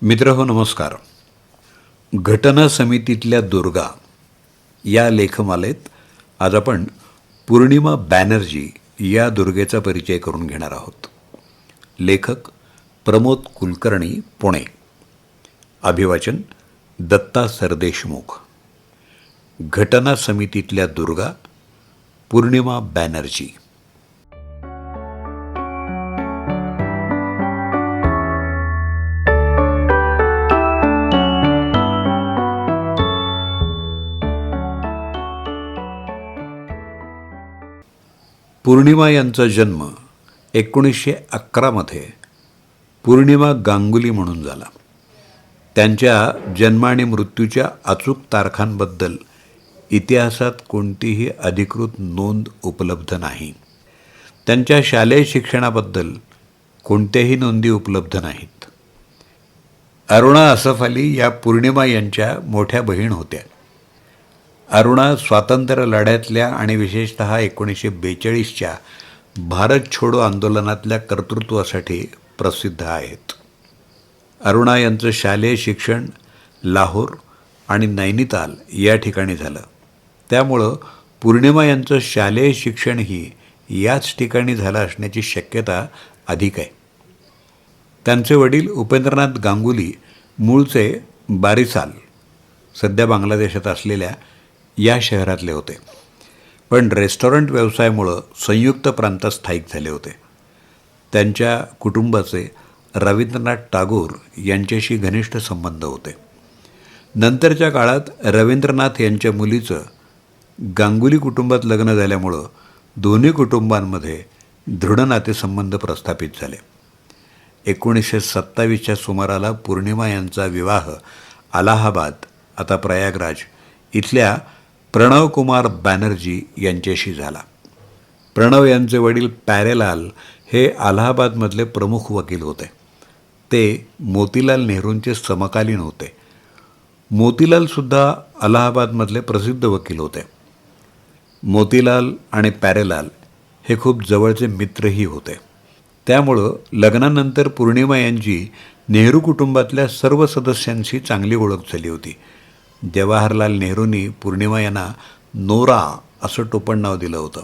मित्रहो नमस्कार. घटना समितीतल्या दुर्गा या लेखमालेत आज आपण पूर्णिमा बॅनर्जी या दुर्गेचा परिचय करून घेणार आहोत. लेखक प्रमोद कुलकर्णी, पुणे. अभिवाचन दत्ता सरदेशमुख. घटना समितीतल्या दुर्गा पूर्णिमा बॅनर्जी. पूर्णिमा यांचा जन्म 1911 पूर्णिमा गांगुली म्हणून झाला. त्यांच्या जन्म आणि मृत्यूच्या अचूक तारखांबद्दल इतिहासात कोणतीही अधिकृत नोंद उपलब्ध नाही. त्यांच्या शालेय शिक्षणाबद्दल कोणत्याही नोंदी उपलब्ध नाहीत. अरुणा असफ अली या पूर्णिमा यांच्या मोठ्या बहीण होत्या. अरुणा स्वातंत्र्य लढ्यातल्या आणि विशेषतः 1942च्या भारत छोडो आंदोलनातल्या कर्तृत्वासाठी प्रसिद्ध आहेत. अरुणा यांचं शालेय शिक्षण लाहोर आणि नैनिताल या ठिकाणी झालं. त्यामुळं पूर्णिमा यांचं शालेय शिक्षणही याच ठिकाणी झालं असण्याची शक्यता अधिक आहे. त्यांचे वडील उपेंद्रनाथ गांगुली मूळचे बारिसाल, सध्या बांगलादेशात असलेल्या या शहरातले होते, पण रेस्टॉरंट व्यवसायामुळं संयुक्त प्रांतात स्थायिक झाले होते. त्यांच्या कुटुंबाचे रवींद्रनाथ टागोर यांच्याशी घनिष्ठ संबंध होते. नंतरच्या काळात रवींद्रनाथ यांच्या मुलीचं गांगुली कुटुंबात लग्न झाल्यामुळं दोन्ही कुटुंबांमध्ये दृढ नातेसंबंध प्रस्थापित झाले. 1927च्या सुमाराला पूर्णिमा यांचा विवाह अलाहाबाद, आता प्रयागराज इथल्या प्रणव कुमार बॅनर्जी यांच्याशी झाला. प्रणव यांचे वडील प्यारेलाल हे अलाहाबादमधले प्रमुख वकील होते. ते मोतीलाल नेहरूंचे समकालीन होते. मोतीलालसुद्धा अलाहाबादमधले प्रसिद्ध वकील होते. मोतीलाल आणि प्यारेलाल हे खूप जवळचे मित्रही होते. त्यामुळं लग्नानंतर पूर्णिमा यांची नेहरू कुटुंबातल्या सर्व सदस्यांशी चांगली ओळख झाली होती. जवाहरलाल नेहरूंनी पूर्णिमा यांना नोरा असं टोपणनाव दिलं होतं.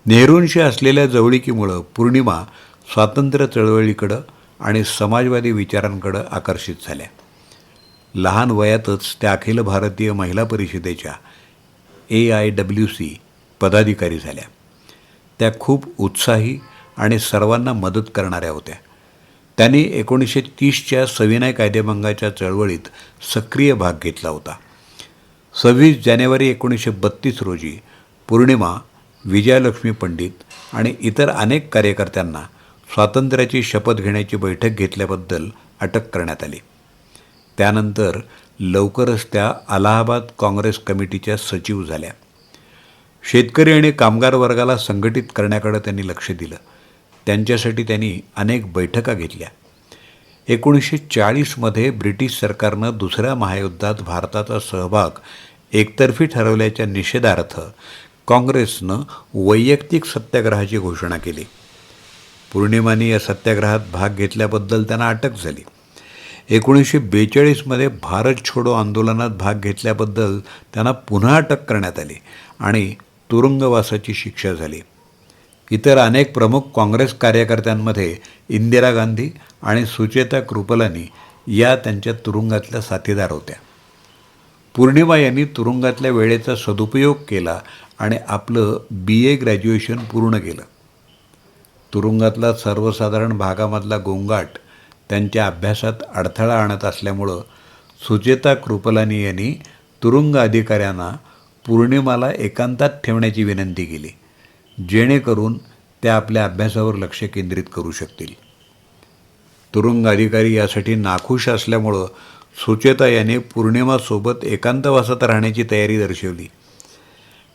नेहरूंशी असलेल्या जवळीकीमुळं पूर्णिमा स्वातंत्र्य चळवळीकडं आणि समाजवादी विचारांकडं आकर्षित झाल्या. लहान वयातच त्या अखिल भारतीय महिला परिषदेच्या AIWC पदाधिकारी झाल्या. त्या खूप उत्साही आणि सर्वांना मदत करणाऱ्या होत्या. त्यांनी 1930च्या सविनय कायदेभंगाच्या चळवळीत सक्रिय भाग घेतला होता. 26 जानेवारी 1932 रोजी पूर्णिमा, विजयालक्ष्मी पंडित आणि इतर अनेक कार्यकर्त्यांना स्वातंत्र्याची शपथ घेण्याची बैठक घेतल्याबद्दल अटक करण्यात आली. त्यानंतर लवकरच त्या अलाहाबाद काँग्रेस कमिटीच्या सचिव झाल्या. शेतकरी आणि कामगार वर्गाला संघटित करण्याकडे त्यांनी लक्ष दिलं. त्यांच्यासाठी त्यांनी अनेक बैठका घेतल्या. 1940मध्ये ब्रिटिश सरकारनं दुसऱ्या महायुद्धात भारताचा सहभाग एकतर्फी ठरवल्याच्या निषेधार्थ काँग्रेसनं वैयक्तिक सत्याग्रहाची घोषणा केली. पूर्णिमानी या सत्याग्रहात भाग घेतल्याबद्दल त्यांना अटक झाली. 1942मध्ये भारत छोडो आंदोलनात भाग घेतल्याबद्दल त्यांना पुन्हा अटक करण्यात आली आणि तुरुंगवासाची शिक्षा झाली. इतर अनेक प्रमुख काँग्रेस कार्यकर्त्यांमध्ये इंदिरा गांधी आणि सुचेता कृपलानी या त्यांच्या तुरुंगातल्या साथीदार होत्या. पूर्णिमा यांनी तुरुंगातल्या वेळेचा सदुपयोग केला आणि आपलं BA ग्रॅज्युएशन पूर्ण केलं. तुरुंगातला सर्वसाधारण भागामधला गोंगाट त्यांच्या अभ्यासात अडथळा आणत असल्यामुळं सुचेता कृपलानी यांनी तुरुंग अधिकाऱ्यांना पूर्णिमाला एकांतात ठेवण्याची विनंती केली, जेणेकरून त्या आपल्या अभ्यासावर लक्ष केंद्रित करू शकतील. तुरुंग अधिकारी यासाठी नाखुश असल्यामुळं सुचेता याने पूर्णिमासोबत एकांतवासात राहण्याची तयारी दर्शवली.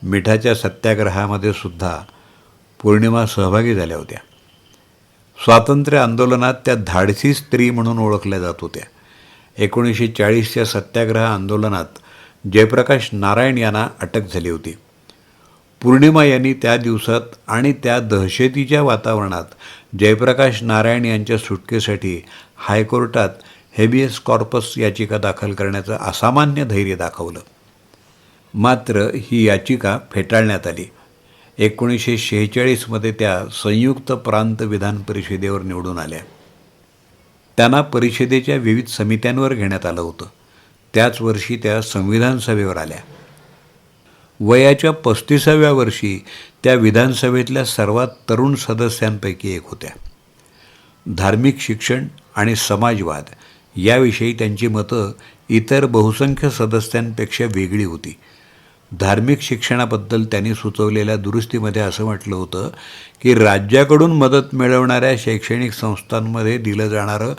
मिठाच्या सत्याग्रहामध्ये सुद्धा पूर्णिमा सहभागी झाल्या होत्या. स्वातंत्र्य आंदोलनात त्या धाडसी स्त्री म्हणून ओळखल्या जात होत्या. 1940च्या सत्याग्रह आंदोलनात जयप्रकाश नारायण यांना अटक झाली होती. पूर्णिमा यांनी त्या दिवसात आणि त्या दहशतीच्या वातावरणात जयप्रकाश नारायण यांच्या सुटकेसाठी हायकोर्टात हेबियस कॉर्पस याचिका दाखल करण्याचं असामान्य धैर्य दाखवलं. मात्र ही याचिका फेटाळण्यात आली. 1946मध्ये त्या संयुक्त प्रांत विधान परिषदेवर निवडून आल्या. त्यांना परिषदेच्या विविध समित्यांवर घेण्यात आलं होतं. त्याच वर्षी त्या संविधान सभेवर आल्या. वयाच्या 35व्या वर्षी त्या विधानसभेतल्या सर्वात तरुण सदस्यांपैकी एक होत्या. धार्मिक शिक्षण आणि समाजवाद याविषयी त्यांची मतं इतर बहुसंख्य सदस्यांपेक्षा वेगळी होती. धार्मिक शिक्षणाबद्दल त्यांनी सुचवलेल्या दुरुस्तीमध्ये असं म्हटलं होतं की राज्याकडून मदत मिळवणाऱ्या शैक्षणिक संस्थांमध्ये दिलं जाणारं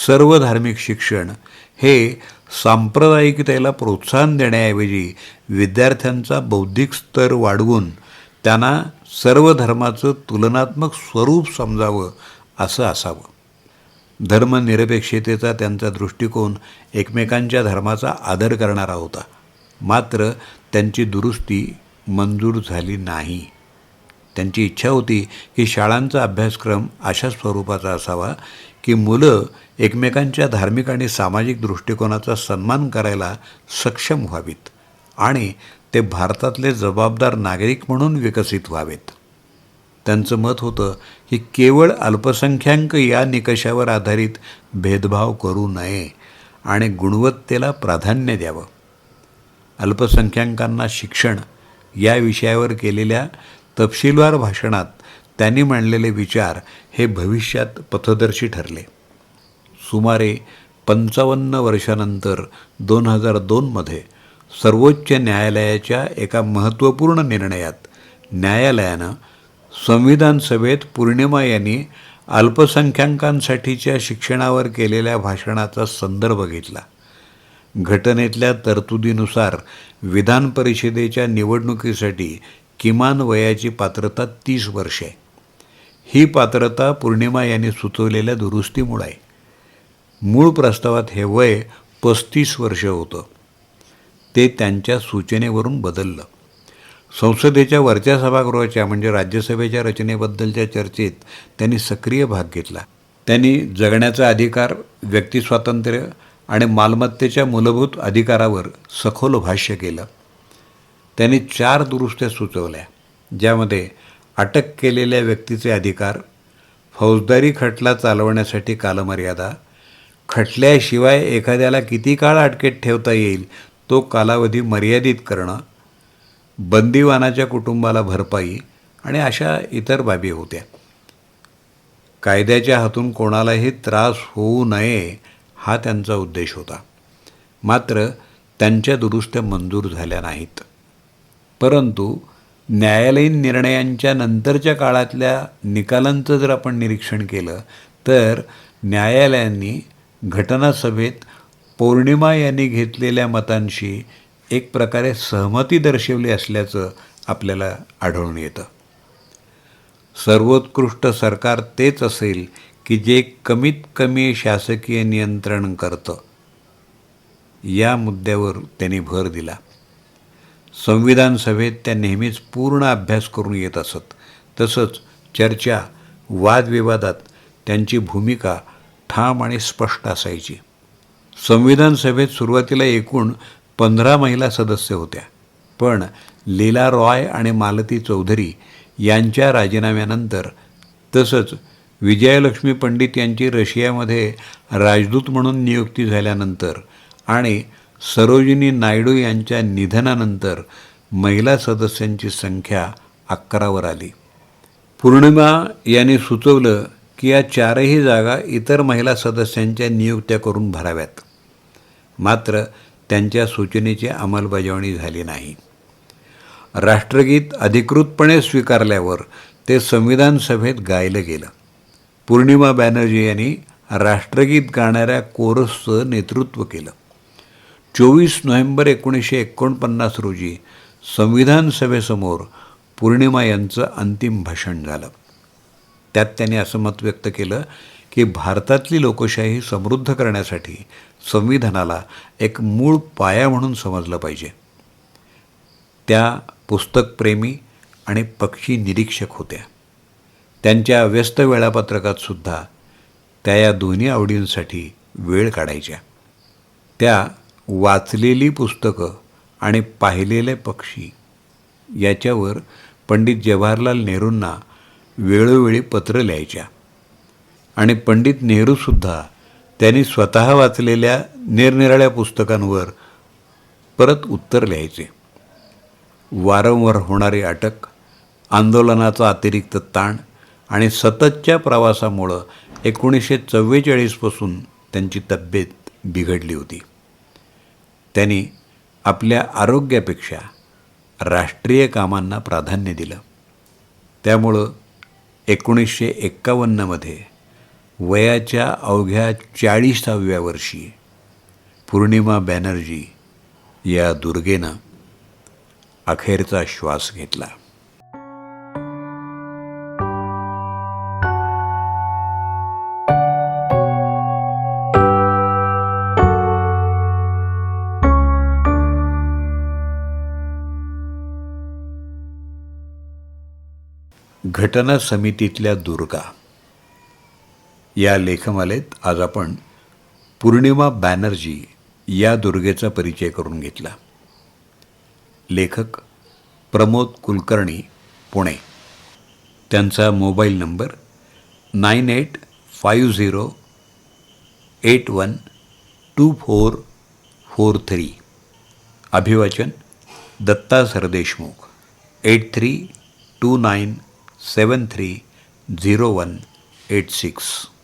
सर्व धार्मिक शिक्षण हे सांप्रदायिकतेला प्रोत्साहन देण्याऐवजी विद्यार्थ्यांचा बौद्धिक स्तर वाढवून त्यांना सर्व धर्माचं तुलनात्मक स्वरूप समजावं असं असावं. धर्मनिरपेक्षतेचा त्यांचा दृष्टिकोन एकमेकांच्या धर्माचा आदर करणारा होता. मात्र त्यांची दुरुस्ती मंजूर झाली नाही. त्यांची इच्छा होती की शाळांचा अभ्यासक्रम अशा स्वरूपाचा असावा की मुलं एकमेकांच्या धार्मिक आणि सामाजिक दृष्टिकोनाचा सन्मान करायला सक्षम व्हावीत आणि ते भारतातले जबाबदार नागरिक म्हणून विकसित व्हावेत. त्यांचं मत होतं की केवळ अल्पसंख्याक या निकषावर आधारित भेदभाव करू नये आणि गुणवत्तेला प्राधान्य द्यावं. अल्पसंख्याकांना शिक्षण या विषयावर केलेल्या तपशीलवार भाषणात त्यांनी मांडलेले विचार हे भविष्यात पथदर्शी ठरले. सुमारे 55 वर्षानंतर 2002मध्ये सर्वोच्च न्यायालयाच्या एका महत्त्वपूर्ण निर्णयात न्यायालयानं संविधान सभेत पौर्णिमा यांनी अल्पसंख्याकांसाठीच्या शिक्षणावर केलेल्या भाषणाचा संदर्भ घेतला. घटनेतल्या तरतुदीनुसार विधान परिषदेच्या निवडणुकीसाठी किमान वयाची पात्रता 30 वर्षे आहे. ही पात्रता पौर्णिमा यांनी सुचवलेल्या दुरुस्तीमुळे आहे. मूळ प्रस्तावात हे वय 35 वर्ष होतं. ते त्यांच्या सूचनेवरून बदललं. संसदेच्या वरच्या सभागृहाच्या म्हणजे राज्यसभेच्या रचनेबद्दलच्या चर्चेत त्यांनी सक्रिय भाग घेतला. त्यांनी जगण्याचा अधिकार, व्यक्तिस्वातंत्र्य आणि मालमत्तेच्या मूलभूत अधिकारावर सखोल भाष्य केलं. त्यांनी 4 दुरुस्त्या सुचवल्या, ज्यामध्ये अटक केलेल्या व्यक्तीचे अधिकार, फौजदारी खटला चालवण्यासाठी कालमर्यादा, खटल्याशिवाय एखाद्याला किती काळ अटकेत ठेवता येईल तो कालावधी मर्यादित करणं, बंदिवानाच्या कुटुंबाला भरपाई आणि अशा इतर बाबी होत्या. कायद्याच्या हातून कोणालाही त्रास होऊ नये हा त्यांचा उद्देश होता. मात्र त्यांच्या दुरुस्त्या मंजूर झाल्या नाहीत. परंतु न्यायालयीन निर्णयांच्या नंतरच्या काळातल्या निकालांचं जर आपण निरीक्षण केलं तर न्यायालयांनी घटनासभेत पौर्णिमा यांनी घेतलेल्या मतांशी एक प्रकारे सहमती दर्शवली असल्याचं आपल्याला आढळून येतं. सर्वोत्कृष्ट सरकार तेच असेल की जे कमीत कमी शासकीय नियंत्रण करतं. या मुद्द्यावर त्यांनी भर दिला. संविधान सभेत त्या नेहमीच पूर्ण अभ्यास करून येत असत. तसंच चर्चा, वादविवादात त्यांची भूमिका ठाम आणि स्पष्ट असायची. संविधान सभेत सुरुवातीला एकूण 15 महिला सदस्य होत्या. पण लीला रॉय आणि मालती चौधरी यांच्या राजीनाम्यानंतर तसंच विजयलक्ष्मी पंडित यांची रशियामध्ये राजदूत म्हणून नियुक्ती झाल्यानंतर आणि सरोजिनी नायडू यांच्या निधनानंतर महिला सदस्यांची संख्या 11वर आली. पौर्णिमा यांनी सुचवलं की या 4ही जागा इतर महिला सदस्यांच्या नियुक्त्या करून भराव्यात. मात्र त्यांच्या सूचनेची अंमलबजावणी झाली नाही. राष्ट्रगीत अधिकृतपणे स्वीकारल्यावर ते संविधान सभेत गायलं गेलं. पौर्णिमा बॅनर्जी यांनी राष्ट्रगीत गाणाऱ्या कोरसचं नेतृत्व केलं. 24 नोव्हेंबर 1949 रोजी संविधान सभेसमोर पौर्णिमा यांचं अंतिम भाषण झालं. त्यात त्यांनी असं मत व्यक्त केलं की भारतातली लोकशाही समृद्ध करण्यासाठी संविधानाला एक मूळ पाया म्हणून समजलं पाहिजे. त्या पुस्तकप्रेमी आणि पक्षी निरीक्षक होत्या. त्यांच्या व्यस्त वेळापत्रकात सुद्धा त्या या दोन्ही आवडींसाठी वेळ काढायच्या. त्या वाचलेली पुस्तकं आणि पाहिलेले पक्षी याच्यावर पंडित जवाहरलाल नेहरूंना वेळोवेळी पत्र लिहायच्या. आणि पंडित नेहरूसुद्धा त्यांनी स्वतः वाचलेल्या निरनिराळ्या पुस्तकांवर परत उत्तर लिहायचे. वारंवार होणारी अटक, आंदोलनाचा अतिरिक्त ताण आणि सततच्या प्रवासामुळं 1944पासून त्यांची तब्येत बिघडली होती. त्यांनी आपल्या आरोग्यापेक्षा राष्ट्रीय कामांना प्राधान्य दिलं. त्यामुळं 1951मध्ये वयाच्या अवघ्या 40व्या वर्षी पूर्णिमा बॅनर्जी या दुर्गेनं अखेरचा श्वास घेतला. घटना समितीतल्या दुर्गा या लेखमालेत आज आपण पूर्णिमा बॅनर्जी या दुर्गेचा परिचय करून घेतला. लेखक प्रमोद कुलकर्णी, पुणे. त्यांचा मोबाईल नंबर 9850812443. अभिवाचन दत्ता सरदेशमुख. 8329730186.